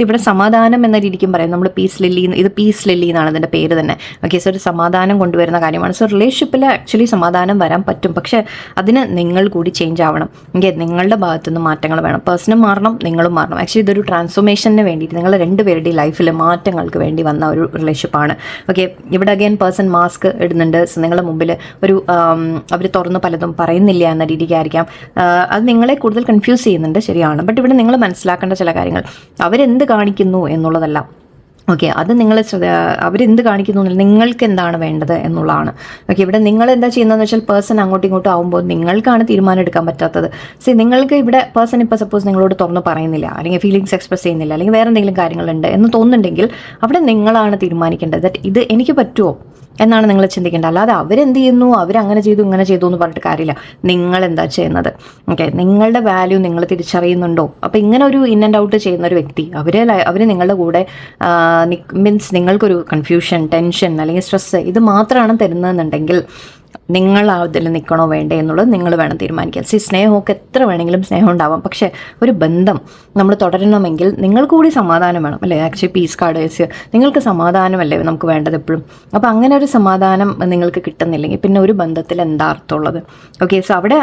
ഇവിടെ സമാധാനം എന്ന രീതിക്കും പറയും. നമ്മൾ പീസ് ലില്ലി, ഇത് പീസ് ലില്ലി എന്നാണ് ഇതിൻ്റെ പേര് തന്നെ. ഓക്കെ, സോ ഒരു സമാധാനം കൊണ്ടുവരുന്ന കാര്യമാണ്. സോ റിലേഷൻഷിപ്പിൽ ആക്ച്വലി സമാധാനം വരാൻ പറ്റും, പക്ഷേ അതിന് നിങ്ങൾ കൂടി ചേഞ്ച് ആവണം. ഓക്കെ, നിങ്ങളുടെ ഭാഗത്തുനിന്ന് മാറ്റങ്ങൾ വേണം, പേഴ്സണും മാറണം, നിങ്ങളും മാറണം. ആക്ച്വലി ഇതൊരു ട്രാൻസ്ഫോർമേഷന് വേണ്ടിയിട്ട് നിങ്ങൾ 2 പേരുടെയും ലൈഫിൽ മാറ്റങ്ങൾക്ക് വേണ്ടി വന്ന ഒരു റിലേഷൻഷിപ്പാണ്. ഓക്കെ, ഇവിടെ അഗൈൻ പേഴ്സൺ മാസ്ക് ഇടുന്നുണ്ട്. സോ നിങ്ങളുടെ മുമ്പിൽ ഒരു അവർ തുറന്ന് പലതും പറയുന്നില്ല എന്ന രീതിക്കായിരിക്കാം. അത് നിങ്ങളെ കൂടുതൽ കൺഫ്യൂസ് ചെയ്യുന്നുണ്ട്, ശരിയാണ്. ബട്ട് ഇവിടെ നിങ്ങൾ മനസ്സിലാക്കേണ്ട ചില കാര്യങ്ങൾ, അവരെന്ത് കാണിക്കുന്നു എന്നുള്ളതല്ല. ഓക്കെ, അത് നിങ്ങൾ അവരെന്ത് കാണിക്കുന്നു, നിങ്ങൾക്ക് എന്താണ് വേണ്ടത് എന്നുള്ളതാണ്. ഓക്കെ, ഇവിടെ നിങ്ങൾ എന്താ ചെയ്യുന്നതെന്ന് വെച്ചാൽ പേഴ്സൺ അങ്ങോട്ടും ഇങ്ങോട്ടും ആകുമ്പോൾ നിങ്ങൾക്കാണ് തീരുമാനം എടുക്കാൻ പറ്റാത്തത്. നിങ്ങൾക്ക് ഇവിടെ പേഴ്സൺ ഇപ്പോൾ സപ്പോസ് നിങ്ങളോട് തുറന്ന് പറയുന്നില്ല, അല്ലെങ്കിൽ ഫീലിങ്സ് എക്സ്പ്രസ് ചെയ്യുന്നില്ല, അല്ലെങ്കിൽ വേറെ എന്തെങ്കിലും കാര്യങ്ങളുണ്ട് എന്ന് തോന്നുന്നുണ്ടെങ്കിൽ അവിടെ നിങ്ങളാണ് തീരുമാനിക്കേണ്ടത്. ദാറ്റ് ഇത് എനിക്ക് പറ്റുമോ എന്നാണ് നിങ്ങൾ ചിന്തിക്കേണ്ടത്. അല്ലാതെ അവരെന്ത് ചെയ്യുന്നു, അവരങ്ങനെ ചെയ്തു ഇങ്ങനെ ചെയ്തു എന്ന് പറഞ്ഞിട്ട് കാര്യമില്ല. നിങ്ങൾ എന്താ ചെയ്യുന്നത്? ഓക്കെ, നിങ്ങളുടെ വാല്യൂ നിങ്ങൾ തിരിച്ചറിയുന്നുണ്ടോ? അപ്പോൾ ഇങ്ങനെ ഒരു ഇൻ ആൻഡ് ഔട്ട് ചെയ്യുന്ന ഒരു വ്യക്തി അവർ നിങ്ങളുടെ കൂടെ മീൻസ് നിങ്ങൾക്കൊരു കൺഫ്യൂഷൻ, ടെൻഷൻ അല്ലെങ്കിൽ സ്ട്രെസ്സ് ഇത് മാത്രമാണ് തരുന്നതെന്നുണ്ടെങ്കിൽ നിങ്ങൾ അതിൽ നിൽക്കണോ വേണ്ടേ എന്നുള്ളത് നിങ്ങൾ വേണം തീരുമാനിക്കാൻ. സ്നേഹമൊക്കെ എത്ര വേണമെങ്കിലും സ്നേഹം ഉണ്ടാവാം, പക്ഷേ ഒരു ബന്ധം നമ്മൾ തുടരണമെങ്കിൽ നിങ്ങൾക്ക് കൂടി സമാധാനം വേണം അല്ലേ. ആക്ച്വലി പീസ് കാർഡ് നിങ്ങൾക്ക് സമാധാനമല്ലേ നമുക്ക് വേണ്ടത് എപ്പോഴും. അപ്പോൾ അങ്ങനെ ഒരു സമാധാനം നിങ്ങൾക്ക് കിട്ടുന്നില്ലെങ്കിൽ പിന്നെ ഒരു ബന്ധത്തിൽ എന്താ അർത്ഥമുള്ളത്? ഓക്കെ, സോ അവിടെ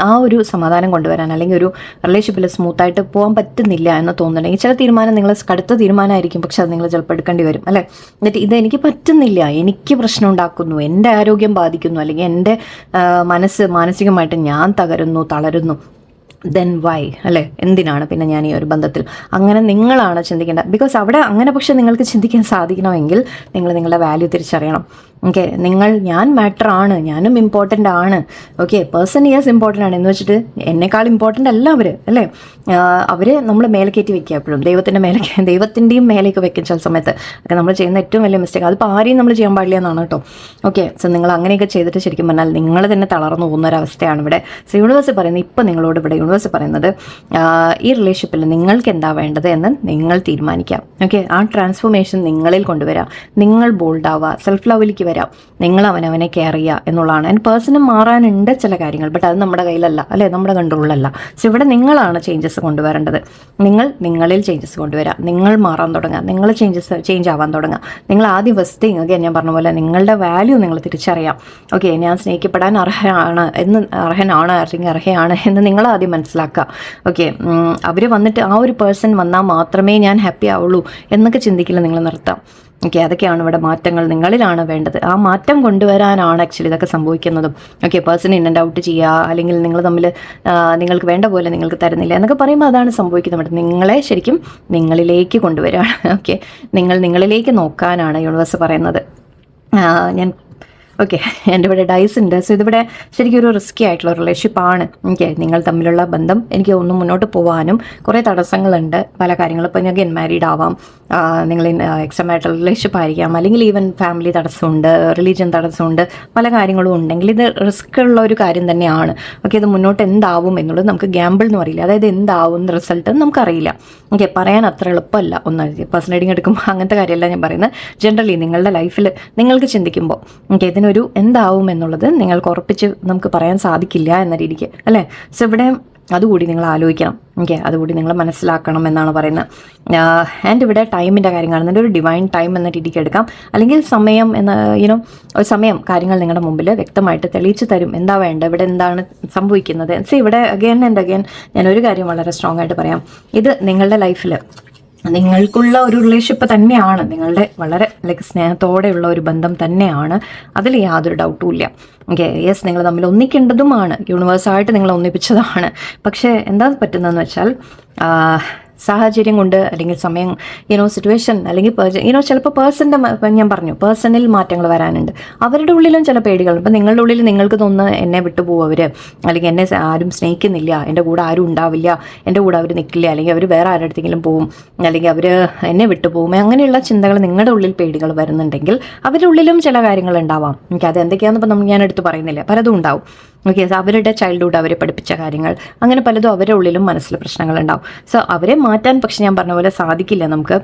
ആ ഒരു സമാധാനം കൊണ്ടുവരാൻ, അല്ലെങ്കിൽ ഒരു റിലേഷൻഷിപ്പിൽ സ്മൂത്തായിട്ട് പോകാൻ പറ്റുന്നില്ല എന്ന് തോന്നുന്നുണ്ടെങ്കിൽ ചില തീരുമാനം നിങ്ങൾ കടുത്ത തീരുമാനമായിരിക്കും, പക്ഷെ അത് നിങ്ങൾ ചിലപ്പോൾ എടുക്കേണ്ടി വരും അല്ലേ. എന്നിട്ട് ഇത് എനിക്ക് പറ്റുന്നില്ല, എനിക്ക് പ്രശ്നം ഉണ്ടാക്കുന്നു, എൻ്റെ ആരോഗ്യം ബാധിക്കുന്നു, അല്ലെങ്കിൽ എൻ്റെ മാനസികമായിട്ട് ഞാൻ തളരുന്നു, ദെൻ വൈ അല്ലേ, എന്തിനാണ് പിന്നെ ഞാൻ ഈ ഒരു ബന്ധത്തിൽ? അങ്ങനെ നിങ്ങളാണ് ചിന്തിക്കേണ്ടത്. ബിക്കോസ് അവിടെ അങ്ങനെ പക്ഷെ നിങ്ങൾക്ക് ചിന്തിക്കാൻ സാധിക്കണമെങ്കിൽ നിങ്ങൾ നിങ്ങളുടെ വാല്യൂ തിരിച്ചറിയണം. ഓക്കെ, ഞാൻ മാറ്റർ ആണ്, ഞാനും ഇമ്പോർട്ടൻ്റ് ആണ്. ഓക്കെ, പേഴ്സൺ യെസ് ഇമ്പോർട്ടൻ്റ് ആണ് എന്ന് വെച്ചിട്ട് എന്നെക്കാൾ ഇമ്പോർട്ടൻ്റ് അല്ല അവർ, അല്ലേ? അവർ നമ്മൾ മേലെ കയറ്റി വെക്കുക എപ്പോഴും, ദൈവത്തിൻ്റെയും മേലേക്ക് വെക്കും ചില സമയത്ത്. ഒക്കെ നമ്മൾ ചെയ്യുന്ന ഏറ്റവും വലിയ മിസ്റ്റേക്ക്. അതിപ്പോൾ ആരെയും നമ്മൾ ചെയ്യാൻ പാടില്ല എന്നാണ് കേട്ടോ. ഓക്കെ, സോ നിങ്ങൾ അങ്ങനെയൊക്കെ ചെയ്തിട്ട് ശരിക്കും പറഞ്ഞാൽ നിങ്ങൾ തന്നെ തളർന്നു പോകുന്ന ഒരവസ്ഥയാണ് ഇവിടെ. സോ യൂണിവേഴ്സ് പറയുന്നത്, ഇപ്പോൾ നിങ്ങളോട് ഇവിടെ യൂണിവേഴ്സ് പറയുന്നത്, ഈ റിലേഷൻഷിപ്പിൽ നിങ്ങൾക്ക് എന്താ വേണ്ടത് എന്ന് നിങ്ങൾ തീരുമാനിക്കാം. ഓക്കെ, ആ ട്രാൻസ്ഫോർമേഷൻ നിങ്ങളിൽ കൊണ്ടുവരാം. നിങ്ങൾ ബോൾഡ് ആവുക, സെൽഫ് ലവിലേക്ക് വരാം, നിങ്ങൾ അവനവനെ കെയർ ചെയ്യുക എന്നുള്ളതാണ്. ആൻഡ് പേഴ്സണും മാറാനുണ്ട് ചില കാര്യങ്ങൾ, ബട്ട് അത് നമ്മുടെ കയ്യിലല്ല, അല്ലേ, നമ്മുടെ കൺട്രോളിലല്ല. സോ ഇവിടെ നിങ്ങളാണ് ചേഞ്ചസ് കൊണ്ടുവരേണ്ടത്. നിങ്ങളിൽ ചേഞ്ചസ് കൊണ്ടുവരാം, നിങ്ങൾ മാറാൻ തുടങ്ങുക, നിങ്ങൾ ചേഞ്ച് ആവാൻ തുടങ്ങുക. നിങ്ങൾ ആദ്യം ഫസ്റ്റ് തിങ്, ഓക്കെ, ഞാൻ പറഞ്ഞ പോലെ നിങ്ങളുടെ വാല്യൂ നിങ്ങൾ തിരിച്ചറിയാം. ഓക്കെ, ഞാൻ സ്നേഹിക്കപ്പെടാൻ അർഹനാണ് അല്ലെങ്കിൽ അർഹയാണ് എന്ന് നിങ്ങൾ ആദ്യം മനസ്സിലാക്കുക. ഓക്കെ, അവർ വന്നിട്ട് ആ ഒരു പേഴ്സൺ വന്നാൽ മാത്രമേ ഞാൻ ഹാപ്പി ആവുള്ളൂ എന്നൊക്കെ ചിന്തിക്കില്ല, നിങ്ങൾ നിർത്താം. ഓക്കെ, അതൊക്കെയാണ് ഇവിടെ മാറ്റങ്ങൾ നിങ്ങളിലാണ് വേണ്ടത്. ആ മാറ്റം കൊണ്ടുവരാനാണ് ആക്ച്വലി ഇതൊക്കെ സംഭവിക്കുന്നതും. Okay, person in and out ചെയ്യുക, അല്ലെങ്കിൽ നിങ്ങൾ തമ്മിൽ നിങ്ങൾക്ക് വേണ്ട പോലെ നിങ്ങൾക്ക് തരുന്നില്ല എന്നൊക്കെ പറയുമ്പോൾ അതാണ് സംഭവിക്കുന്നത്. നിങ്ങളെ ശരിക്കും നിങ്ങളിലേക്ക് കൊണ്ടുവരികയാണ്. ഓക്കെ, നിങ്ങളിലേക്ക് നോക്കാനാണ് യൂണിവേഴ്സ് പറയുന്നത്. ഓക്കെ, എൻ്റെ ഇവിടെ ഡൈസ് ഉണ്ട്. സോ ഇതിവിടെ ശരിക്കും ഒരു റിസ്ക്കി ആയിട്ടുള്ള റിലേഷൻഷിപ്പാണ്. ഓക്കെ, നിങ്ങൾ തമ്മിലുള്ള ബന്ധം എനിക്ക് ഒന്നും മുന്നോട്ട് പോകാനും കുറേ തടസ്സങ്ങളുണ്ട്, പല കാര്യങ്ങളും. ഇപ്പോൾ ഞങ്ങൾക്ക് മാരീഡ് ആവാം, നിങ്ങൾ എക്സ്ട്രാ മാരിറ്റൽ റിലേഷൻഷിപ്പ് ആയിരിക്കാം, അല്ലെങ്കിൽ ഈവൻ ഫാമിലി തടസ്സമുണ്ട്, റിലീജിയൻ തടസ്സമുണ്ട്, പല കാര്യങ്ങളും ഉണ്ടെങ്കിൽ ഇത് റിസ്ക് ഉള്ള ഒരു കാര്യം തന്നെയാണ്. ഓക്കെ, ഇത് മുന്നോട്ട് എന്താവും എന്നുള്ളത് നമുക്ക് ഗ്യാമ്പിൾ എന്ന് പറയില്ല, അതായത് എന്താവും റിസൾട്ട് നമുക്കറിയില്ല. ഓക്കെ, പറയാൻ അത്ര എളുപ്പമല്ല. പേഴ്സണൽ റീഡിങ് എടുക്കുമ്പോൾ അങ്ങനത്തെ കാര്യമല്ല ഞാൻ പറയുന്നത്. ജനറലി നിങ്ങളുടെ ലൈഫിൽ നിങ്ങൾക്ക് ചിന്തിക്കുമ്പോൾ ഓക്കെ ഇതിനൊരു എന്താവും എന്നുള്ളത് നിങ്ങൾക്ക് ഉറപ്പിച്ച് നമുക്ക് പറയാൻ സാധിക്കില്ല എന്ന രീതിക്ക്, അല്ലേ? സോ ഇവിടെ അതുകൂടി നിങ്ങൾ ആലോചിക്കണം. ഓക്കെ, അതുകൂടി നിങ്ങൾ മനസ്സിലാക്കണം എന്നാണ് പറയുന്നത്. ആൻഡ് ഇവിടെ ടൈമിൻ്റെ കാര്യം കാണുന്നുണ്ട്. ഒരു ഡിവൈൻ ടൈം എന്ന രീതിക്ക് എടുക്കാം, അല്ലെങ്കിൽ സമയം എന്ന ഒരു സമയം കാര്യങ്ങൾ നിങ്ങളുടെ മുമ്പിൽ വ്യക്തമായിട്ട് തെളിയിച്ച് തരും. എന്താ വേണ്ട, ഇവിടെ എന്താണ് സംഭവിക്കുന്നത്. സോ ഇവിടെ അഗെയിൻ ആൻഡ് അഗെയിൻ ഞാൻ ഒരു കാര്യം വളരെ സ്ട്രോങ് ആയിട്ട് പറയാം. ഇത് നിങ്ങളുടെ ലൈഫിൽ നിങ്ങൾക്കുള്ള ഒരു റിലേഷൻഷിപ്പ് തന്നെയാണ്, നിങ്ങളുടെ വളരെ സ്നേഹത്തോടെയുള്ള ഒരു ബന്ധം തന്നെയാണ്, അതിൽ യാതൊരു ഡൗട്ടും ഇല്ല. ഓക്കെ, യെസ്, നിങ്ങൾ തമ്മിൽ ഒന്നിക്കേണ്ടതുമാണ്, യൂണിവേഴ്സായിട്ട് നിങ്ങൾ ഒന്നിപ്പിച്ചതാണ്. പക്ഷേ എന്താ പറ്റുന്നതെന്ന് വെച്ചാൽ സാഹചര്യം കൊണ്ട്, അല്ലെങ്കിൽ സമയം, സിറ്റുവേഷൻ, അല്ലെങ്കിൽ ചിലപ്പോൾ ഞാൻ പറഞ്ഞു പേഴ്സണിൽ മാറ്റങ്ങൾ വരാനുണ്ട്. അവരുടെ ഉള്ളിലും ചില പേടികൾ. ഇപ്പം നിങ്ങളുടെ ഉള്ളിൽ നിങ്ങൾക്ക് തോന്നുന്നത് എന്നെ വിട്ടുപോകും അവർ, അല്ലെങ്കിൽ എന്നെ ആരും സ്നേഹിക്കുന്നില്ല, എൻ്റെ കൂടെ ആരും ഉണ്ടാവില്ല, എൻ്റെ കൂടെ അവർ നിൽക്കില്ല, അല്ലെങ്കിൽ അവർ വേറെ ആരുടെ അടുത്തെങ്കിലും പോകും, അല്ലെങ്കിൽ അവർ എന്നെ വിട്ടുപോകും, അങ്ങനെയുള്ള ചിന്തകൾ നിങ്ങളുടെ ഉള്ളിൽ പേടികൾ വരുന്നുണ്ടെങ്കിൽ അവരുടെ ഉള്ളിലും ചില കാര്യങ്ങൾ ഉണ്ടാവാം. എനിക്ക് അത് എന്തൊക്കെയാണെന്ന് ഞാൻ എടുത്ത് പറയുന്നില്ല, പലതും ഉണ്ടാവും. ഓക്കെ, അവരുടെ ചൈൽഡ്ഹുഡ് അവരെ പഠിപ്പിച്ച കാര്യങ്ങൾ, അങ്ങനെ പലതും അവരുടെ ഉള്ളിലും മനസ്സിൽ പ്രശ്നങ്ങളുണ്ടാവും. സോ അവരെ മാറ്റാൻ പക്ഷെ ഞാൻ പറഞ്ഞ പോലെ സാധിക്കില്ല നമുക്ക്.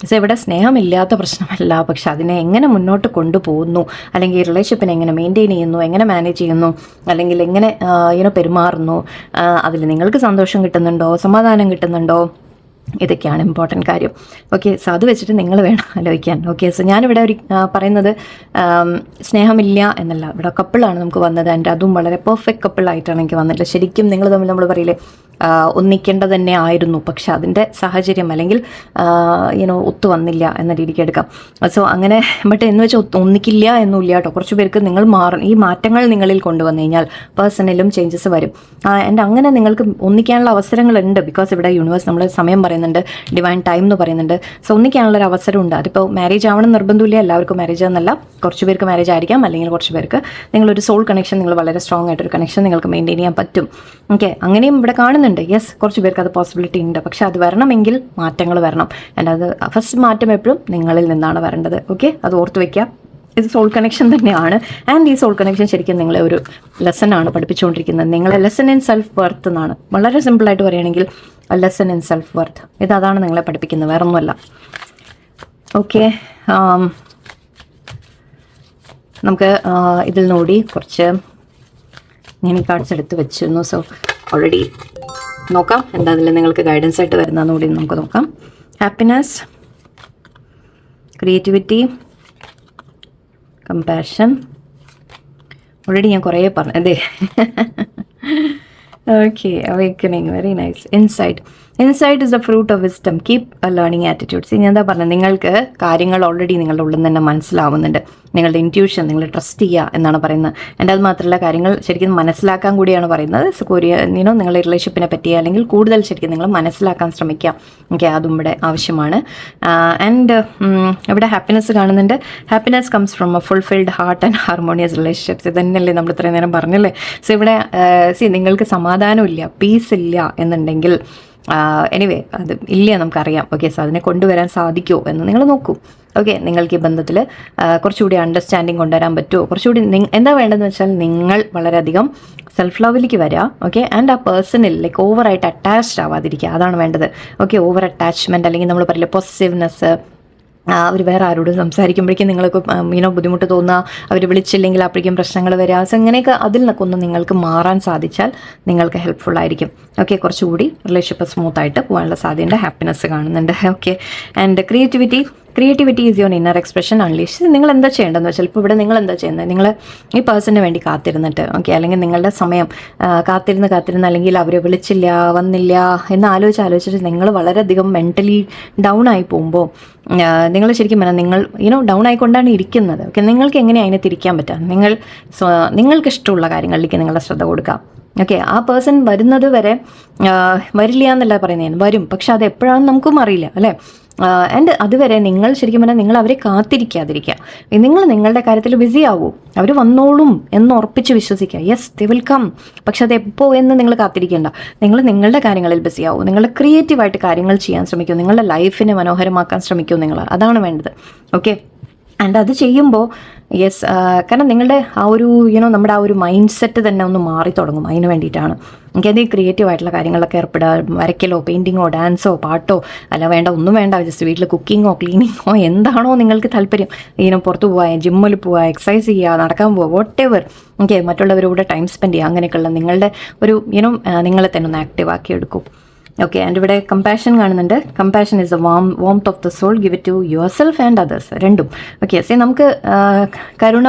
സോ ഇവിടെ സ്നേഹമില്ലാത്ത പ്രശ്നമല്ല, പക്ഷെ അതിനെ എങ്ങനെ മുന്നോട്ട് കൊണ്ടുപോകുന്നു, അല്ലെങ്കിൽ റിലേഷൻഷിപ്പിനെ എങ്ങനെ മെയിൻറ്റെയിൻ ചെയ്യുന്നു, എങ്ങനെ മാനേജ് ചെയ്യുന്നു, അല്ലെങ്കിൽ എങ്ങനെ പെരുമാറുന്നു, അതിൽ നിങ്ങൾക്ക് സന്തോഷം കിട്ടുന്നുണ്ടോ, സമാധാനം കിട്ടുന്നുണ്ടോ, ഇതൊക്കെയാണ് ഇമ്പോർട്ടൻറ്റ് കാര്യം. ഓക്കെ, സോ അത് വെച്ചിട്ട് നിങ്ങൾ വേണം ആലോചിക്കാൻ. ഓക്കെ, സോ ഞാനിവിടെ പറയുന്നത് സ്നേഹമില്ല എന്നല്ല, ഇവിടെ കപ്പിളാണ് നമുക്ക് വന്നത്. ആൻഡ് അതും വളരെ പെർഫെക്റ്റ് കപ്പിളായിട്ടാണ് എനിക്ക് വന്നിട്ടുള്ളത്. ശരിക്കും നിങ്ങൾ തമ്മിൽ നമ്മൾ പറയില്ലേ ഒന്നിക്കേണ്ടത് തന്നെ ആയിരുന്നു, പക്ഷെ അതിൻ്റെ സാഹചര്യം അല്ലെങ്കിൽ ഒത്തു വന്നില്ല എന്ന രീതിക്ക് എടുക്കാം. സോ അങ്ങനെ ബട്ട് എന്ന് വെച്ചാൽ ഒന്നിക്കില്ല എന്നുമില്ല കേട്ടോ. കുറച്ച് പേർക്ക് നിങ്ങൾ ഈ മാറ്റങ്ങൾ നിങ്ങളിൽ കൊണ്ടുവന്നു കഴിഞ്ഞാൽ പേഴ്സണലും ചേഞ്ചസ് വരും. ആൻഡ് അങ്ങനെ നിങ്ങൾക്ക് ഒന്നിക്കാനുള്ള അവസരങ്ങളുണ്ട്. ബിക്കോസ് ഇവിടെ യൂണിവേഴ്സ് നമ്മൾ സമയം പറയുന്നുണ്ട്, ഡിവൈൻ ടൈം എന്ന് പറയുന്നുണ്ട്. സോ ഒന്നിക്കാനുള്ളൊരു അവസരമുണ്ട്. അതിപ്പോൾ മാരേജ് ആവണം നിർബന്ധമില്ല, എല്ലാവർക്കും മാരേജ് എന്നല്ല, കുറച്ച് പേർക്ക് മാരേജ് ആയിരിക്കാം, അല്ലെങ്കിൽ കുറച്ച് പേർക്ക് നിങ്ങളൊരു സോൾ കണക്ഷൻ, നിങ്ങൾ വളരെ സ്ട്രോങ് ആയിട്ടൊരു കണക്ഷൻ നിങ്ങൾക്ക് മെയിൻറ്റെയിൻ ചെയ്യാൻ പറ്റും. ഓക്കെ, അങ്ങനെയും ഇവിടെ കാണുന്നുണ്ട്. യെസ്, കുറച്ച് പേർക്ക് അത് പോസിബിലിറ്റി ഉണ്ട്, പക്ഷെ അത് വരണമെങ്കിൽ മാറ്റങ്ങൾ വരണം. ആൻഡ് അത് ഫസ്റ്റ് മാറ്റം എപ്പോഴും നിങ്ങളിൽ നിന്നാണ് വരേണ്ടത്. ഓക്കെ, അത് ഓർത്ത് വയ്ക്കുക. ഇത് സോൾ കണക്ഷൻ തന്നെയാണ്. ആൻഡ് ഈ സോൾ കണക്ഷൻ ശരിക്കും നിങ്ങളെ ഒരു ലെസൺ ആണ് പഠിപ്പിച്ചുകൊണ്ടിരിക്കുന്നത്. നിങ്ങളെ ലെസൺ ഇൻ സെൽഫ് വർത്ത് എന്നാണ്, വളരെ സിമ്പിളായിട്ട് പറയുകയാണെങ്കിൽ ലെസൺ ഇൻ സെൽഫ് വർത്ത്. അതാണ് നിങ്ങളെ പഠിപ്പിക്കുന്നത്, വേറെ ഒന്നുമല്ല. ഓക്കെ, നമുക്ക് ഇതിൽ നോടി കുറച്ച് ഞാൻ ഈ കാർഡ്സ് എടുത്ത് വെച്ചിരുന്നു. സോ ഓൾറെഡി നോക്കാം എന്താ അതിൽ നിങ്ങൾക്ക് ഗൈഡൻസ് ആയിട്ട് വരുന്നതെന്ന് കൂടി നമുക്ക് നോക്കാം. Happiness, creativity, compassion. ഓൾറെഡി ഞാൻ കുറേ പറഞ്ഞതേ. Okay, awakening, very nice. Insight. Insight is the fruit of wisdom, keep A learning attitudes. ഞാൻ എന്താ പറഞ്ഞത്, നിങ്ങൾക്ക് കാര്യങ്ങൾ ഓൾറെഡി നിങ്ങളുടെ ഉള്ളിൽ നിന്ന് തന്നെ മനസ്സിലാവുന്നുണ്ട്. നിങ്ങളുടെ ഇൻറ്റ്യൂഷൻ നിങ്ങൾ ട്രസ്റ്റ് ചെയ്യുക എന്നാണ് പറയുന്നത്. എൻ്റെ അത് മാത്രമല്ല, കാര്യങ്ങൾ ശരിക്കും മനസ്സിലാക്കാൻ കൂടിയാണ് പറയുന്നത്. നിങ്ങളുടെ റിലേഷൻഷിപ്പിനെ പറ്റി അല്ലെങ്കിൽ കൂടുതൽ ശരിക്കും നിങ്ങൾ മനസ്സിലാക്കാൻ ശ്രമിക്കുക. ഓക്കെ, അതും ഇവിടെ ആവശ്യമാണ്. ആൻഡ് ഇവിടെ ഹാപ്പിനെസ് കാണുന്നുണ്ട്. Happiness comes from A fulfilled heart and harmonious relationships. ഇത് തന്നെയല്ലേ നമ്മൾ ഇത്രയും നേരം പറഞ്ഞല്ലേ. സോ ഇവിടെ നിങ്ങൾക്ക് സമാധാനമില്ല, പീസ് ഇല്ല എന്നുണ്ടെങ്കിൽ എനിവേ അത് ഇല്ല നമുക്കറിയാം. ഓക്കെ, സോ അതിനെ കൊണ്ടുവരാൻ സാധിക്കുമോ എന്ന് നിങ്ങൾ നോക്കൂ. ഓക്കെ, നിങ്ങൾക്ക് ഈ ബന്ധത്തിൽ കുറച്ചുകൂടി അണ്ടർസ്റ്റാൻഡിങ് കൊണ്ടുവരാൻ പറ്റുമോ? കുറച്ചുകൂടി എന്താ വേണ്ടതെന്ന് വെച്ചാൽ നിങ്ങൾ വളരെയധികം സെൽഫ് ലവിലേക്ക് വരിക. ഓക്കെ, ആൻഡ് ആ പേഴ്സണിൽ ലൈക്ക് ഓവറായിട്ട് അറ്റാച്ച്ഡ് ആവാതിരിക്കുക, അതാണ് വേണ്ടത്. ഓക്കെ, ഓവർ അറ്റാച്ച്മെൻറ്റ് അല്ലെങ്കിൽ നമ്മൾ പറയില്ല പൊസസീവ്നെസ്, അവർ വേറെ ആരോടും സംസാരിക്കുമ്പോഴേക്കും നിങ്ങൾക്ക് ബുദ്ധിമുട്ട് തോന്നുക, അവർ വിളിച്ചില്ലെങ്കിൽ അപ്പോഴേക്കും പ്രശ്നങ്ങൾ വരിക. സോ അങ്ങനെയൊക്കെ അതിൽ നിന്നൊക്കെ ഒന്ന് നിങ്ങൾക്ക് മാറാൻ സാധിച്ചാൽ നിങ്ങൾക്ക് ഹെൽപ്ഫുള്ളായിരിക്കും. ഓക്കെ, കുറച്ചുകൂടി റിലേഷൻഷിപ്പ് സ്മൂത്തായിട്ട് പോകാനുള്ള സാധ്യത ഹാപ്പിനെസ് കാണുന്നുണ്ട്. Okay, and creativity is your inner expression unleash. നിങ്ങൾ എന്താ ചെയ്യേണ്ടതെന്ന് വെച്ചാൽ, ഇപ്പോൾ ഇവിടെ നിങ്ങൾ എന്താ ചെയ്യുന്നത്, നിങ്ങൾ ഈ പേഴ്സണിന് വേണ്ടി കാത്തിരുന്നിട്ട്, ഓക്കെ, അല്ലെങ്കിൽ നിങ്ങളുടെ സമയം കാത്തിരുന്ന് അല്ലെങ്കിൽ അവർ വിളിച്ചില്ല വന്നില്ല എന്ന് ആലോചിച്ചിട്ട് നിങ്ങൾ വളരെയധികം മെൻ്റലി ഡൗൺ ആയി പോകുമ്പോൾ നിങ്ങൾ ശരിക്കും പറഞ്ഞാൽ നിങ്ങൾ ഡൗൺ ആയിക്കൊണ്ടാണ് ഇരിക്കുന്നത്. ഓക്കെ, നിങ്ങൾക്ക് എങ്ങനെ അതിനെ തിരിക്കാൻ പറ്റുക? നിങ്ങൾക്ക് ഇഷ്ടമുള്ള കാര്യങ്ങളിലേക്ക് നിങ്ങളുടെ ശ്രദ്ധ കൊടുക്കുക. ഓക്കെ, ആ പേഴ്സൺ വരുന്നത് വരെ വരില്ല എന്നല്ല പറയുന്നത്, വരും, പക്ഷെ അത് എപ്പോഴാണെന്ന് നമുക്കും അറിയില്ല അല്ലേ. ആൻഡ് അതുവരെ നിങ്ങൾ ശരിക്കും പറഞ്ഞാൽ നിങ്ങൾ അവരെ കാത്തിരിക്കാതിരിക്കുക. നിങ്ങൾ നിങ്ങളുടെ കാര്യത്തിൽ ബിസി ആവൂ, അവർ വന്നോളും എന്ന് ഉറപ്പിച്ച് വിശ്വസിക്കുക. Yes, they will come. പക്ഷെ അത് എപ്പോൾ എന്ന് നിങ്ങൾ കാത്തിരിക്കേണ്ട. നിങ്ങൾ നിങ്ങളുടെ കാര്യങ്ങളിൽ ബിസി ആവൂ, നിങ്ങളുടെ ക്രിയേറ്റീവായിട്ട് കാര്യങ്ങൾ ചെയ്യാൻ ശ്രമിക്കൂ, നിങ്ങളുടെ ലൈഫിനെ മനോഹരമാക്കാൻ ശ്രമിക്കൂ. നിങ്ങൾ അതാണ് വേണ്ടത്. ഓക്കെ, ആൻഡ് അത് ചെയ്യുമ്പോൾ യെസ്, കാരണം നിങ്ങളുടെ ആ ഒരു നമ്മുടെ ആ ഒരു മൈൻഡ് സെറ്റ് തന്നെ ഒന്ന് മാറി തുടങ്ങും. അതിന് വേണ്ടിയിട്ടാണ് എനിക്കത് ക്രിയേറ്റീവായിട്ടുള്ള കാര്യങ്ങളിലൊക്കെ ഏർപ്പെടുക. വരയ്ക്കലോ പെയിൻറ്റിങ്ങോ ഡാൻസോ പാട്ടോ അല്ല, ഒന്നും വേണ്ട, ജസ്റ്റ് വീട്ടിൽ കുക്കിങ്ങോ ക്ലീനിങ്ങോ എന്താണോ നിങ്ങൾക്ക് താല്പര്യം, പുറത്ത് പോവുക, ജിമ്മിൽ പോവുക, എക്സസൈസ് ചെയ്യുക, നടക്കാൻ പോവുക, വോട്ട് എവർ. ഓക്കെ, മറ്റുള്ളവരോട് ടൈം സ്പെൻഡ് ചെയ്യുക, അങ്ങനെയൊക്കെയുള്ള നിങ്ങളുടെ ഒരു നിങ്ങളെ തന്നെ ഒന്ന് ആക്റ്റീവ് ആക്കി എടുക്കും. ഓക്കെ, ആൻഡ് ഇവിടെ കമ്പാഷൻ കാണുന്നുണ്ട്. Compassion is a warmth of the soul, give it to yourself and others, രണ്ടും. ഓക്കെ, സേ നമുക്ക് കരുണ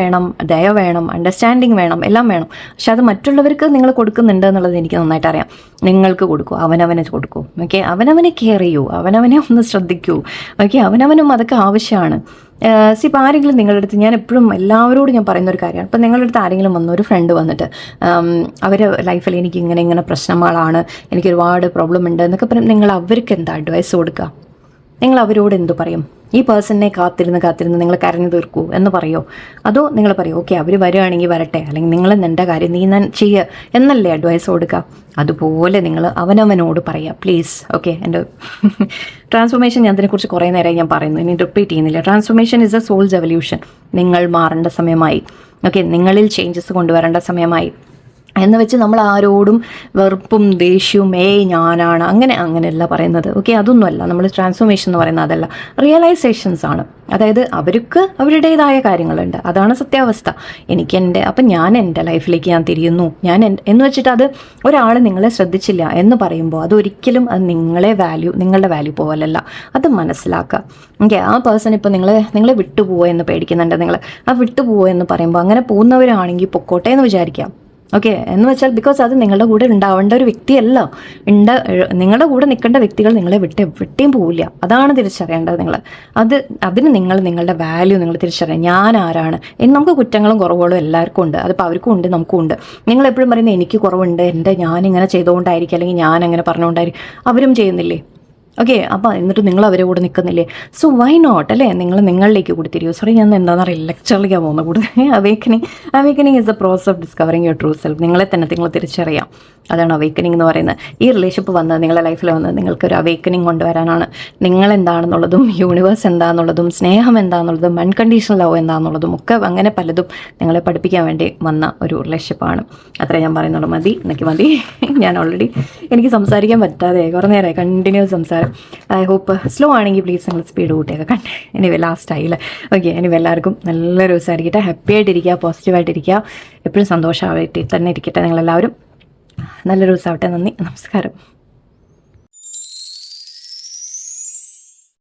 വേണം, ദയ വേണം, അണ്ടർസ്റ്റാൻഡിങ് വേണം, എല്ലാം വേണം. പക്ഷെ അത് മറ്റുള്ളവർക്ക് നിങ്ങൾ കൊടുക്കുന്നുണ്ട് എന്നുള്ളത് എനിക്ക് നന്നായിട്ട് അറിയാം. നിങ്ങൾക്ക് കൊടുക്കൂ, അവനവനെ കൊടുക്കൂ. ഓക്കെ, അവനവനെ കെയർ ചെയ്യൂ, അവനവനെ ഒന്ന് ശ്രദ്ധിക്കൂ. ഓക്കെ, അവനവനും അതൊക്കെ ആവശ്യമാണ്. ഇപ്പോൾ ആരെങ്കിലും നിങ്ങളുടെ അടുത്ത്, ഞാൻ എപ്പോഴും എല്ലാവരോടും ഞാൻ പറയുന്ന ഒരു കാര്യമാണ്, ഇപ്പം നിങ്ങളുടെ അടുത്ത് ആരെങ്കിലും വന്നു, ഒരു ഫ്രണ്ട് വന്നിട്ട് അവർ ലൈഫിൽ എനിക്ക് ഇങ്ങനെ പ്രശ്നങ്ങളാണ്, എനിക്ക് ഒരുപാട് പ്രോബ്ലം ഉണ്ട് എന്നൊക്കെ പറയും, നിങ്ങൾ അവർക്ക് എന്താ അഡ്വൈസ് കൊടുക്കുക? നിങ്ങൾ അവരോട് എന്തു പറയും? ഈ പേഴ്സണിനെ കാത്തിരുന്ന് നിങ്ങൾ കരഞ്ഞു തീർക്കൂ എന്ന് പറയോ? അതോ നിങ്ങൾ പറയോ ഓക്കെ അവർ വരികയാണെങ്കിൽ വരട്ടെ, അല്ലെങ്കിൽ നിങ്ങൾ നിൻ്റെ കാര്യം നീ ചെയ്യുക എന്നല്ലേ അഡ്വൈസ് കൊടുക്കുക? അതുപോലെ നിങ്ങൾ അവനവനോട് പറയുക പ്ലീസ്. ഓക്കെ, എൻ്റെ ട്രാൻസ്ഫോർമേഷൻ ഞാൻ അതിനെക്കുറിച്ച് കുറേ നേരമായി ഞാൻ പറയുന്നു, ഇനി റിപ്പീറ്റ് ചെയ്യുന്നില്ല. Transformation is a soul's evolution. നിങ്ങൾ മാറേണ്ട സമയമായി. ഓക്കെ, നിങ്ങളിൽ ചേഞ്ചസ് കൊണ്ടുവരേണ്ട സമയമായി എന്ന് വെച്ച് നമ്മൾ ആരോടും വെറുപ്പും ദേഷ്യവും ഞാനാണ് അങ്ങനെയല്ല പറയുന്നത്. ഓക്കെ, അതൊന്നുമല്ല നമ്മൾ ട്രാൻസ്ഫോർമേഷൻ എന്ന് പറയുന്നത്. അതല്ല, റിയലൈസേഷൻസ് ആണ്. അതായത് അവർക്ക് അവരുടേതായ കാര്യങ്ങളുണ്ട്, അതാണ് സത്യാവസ്ഥ. അപ്പം ഞാൻ എൻ്റെ ലൈഫിലേക്ക് ഞാൻ തിരിയുന്നു, എന്ന് വെച്ചിട്ട് അത് ഒരാൾ നിങ്ങളെ ശ്രദ്ധിച്ചില്ല എന്ന് പറയുമ്പോൾ അതൊരിക്കലും അത് നിങ്ങളുടെ വാല്യൂ പോലല്ല. അത് മനസ്സിലാക്കുക. ഓക്കെ, ആ പേഴ്സൺ ഇപ്പോൾ നിങ്ങളെ വിട്ടുപോകുക എന്ന് പേടിക്കുന്നുണ്ട്, നിങ്ങൾ ആ വിട്ടുപോകുക എന്ന് പറയുമ്പോൾ അങ്ങനെ പോകുന്നവരാണെങ്കിൽ പൊക്കോട്ടെ എന്ന് വിചാരിക്കാം. ഓക്കെ, എന്ന് വെച്ചാൽ ബിക്കോസ് അത് നിങ്ങളുടെ കൂടെ ഉണ്ടാവേണ്ട ഒരു വ്യക്തിയല്ല, നിങ്ങളുടെ കൂടെ നിൽക്കേണ്ട വ്യക്തികൾ നിങ്ങളെ വിട്ടേം പോവില്ല. അതാണ് തിരിച്ചറിയേണ്ടത് നിങ്ങൾ. അതിന് നിങ്ങളുടെ വാല്യൂ നിങ്ങൾ തിരിച്ചറിയാം. ഞാൻ ആരാണ് എന്ന്. നമുക്ക് കുറ്റങ്ങളും കുറവുകളും എല്ലാവർക്കും ഉണ്ട്, അതിപ്പോൾ അവർക്കും ഉണ്ട് നമുക്കും ഉണ്ട്. നിങ്ങൾ എപ്പോഴും പറയുന്നത് എനിക്ക് കുറവുണ്ട്, ഞാനിങ്ങനെ ചെയ്തുകൊണ്ടായിരിക്കും, അല്ലെങ്കിൽ ഞാൻ അങ്ങനെ പറഞ്ഞുകൊണ്ടായിരിക്കും, അവരും ചെയ്യുന്നില്ലേ? ഓക്കെ, അപ്പോൾ എന്നിട്ട് നിങ്ങൾ അവരെ കൂടെ നിൽക്കുന്നില്ലേ? സോ വൈ നോട്ട് അല്ലേ, നിങ്ങളിലേക്ക് കൂടി തിരിയോ. സോറി, ഞാൻ എന്താണെന്ന് അറിയില്ല, ലെക്ചറിലേക്കാണ് പോകുന്നത് കൂടുതൽ. Awakening is A process of discovering your true self. നിങ്ങളെ തന്നെ നിങ്ങൾ തിരിച്ചറിയാം, അതാണ് അവേക്കനിങ് എന്ന് പറയുന്നത്. ഈ റിലേഷൻഷിപ്പ് വന്നത്, നിങ്ങളുടെ ലൈഫിൽ വന്നത് നിങ്ങൾക്കൊരു അവേക്കനിങ് കൊണ്ടുവരാനാണ്. നിങ്ങളെന്താണെന്നുള്ളതും യൂണിവേഴ്സ് എന്താണെന്നുള്ളതും സ്നേഹം എന്താണെന്നുള്ളതും അൺകണ്ടീഷണൽ ലവ് എന്താണെന്നുള്ളതും ഒക്കെ അങ്ങനെ പലതും നിങ്ങളെ പഠിപ്പിക്കാൻ വേണ്ടി വന്ന ഒരു റിലേഷൻഷിപ്പാണ്. അത്ര ഞാൻ പറയുന്നുള്ളൂ. എനിക്ക് മതി. ഞാൻ ഓൾറെഡി എനിക്ക് സംസാരിക്കാൻ പറ്റാതെ കുറേ നേരമായി കണ്ടിന്യൂസ് സംസാരം. ഐ ഹോപ്പ് സ്ലോ ആണെങ്കിൽ പ്ലീസ് നിങ്ങൾ സ്പീഡ് കൂട്ടിയൊക്കെ കണ്ടേ. എനിവേ ലാസ്റ്റ് ആയില്ല. ഓക്കെ, എനിവേ എല്ലാവർക്കും നല്ലൊരു ദിവസമായിരിക്കട്ടെ. ഹാപ്പി ആയിട്ടിരിക്കുക, പോസിറ്റീവായിട്ടിരിക്കുക, എപ്പോഴും സന്തോഷമായിട്ട് തന്നെ ഇരിക്കട്ടെ നിങ്ങളെല്ലാവരും. നല്ലൊരു ദിവസമാവട്ടെ. നന്ദി, നമസ്കാരം.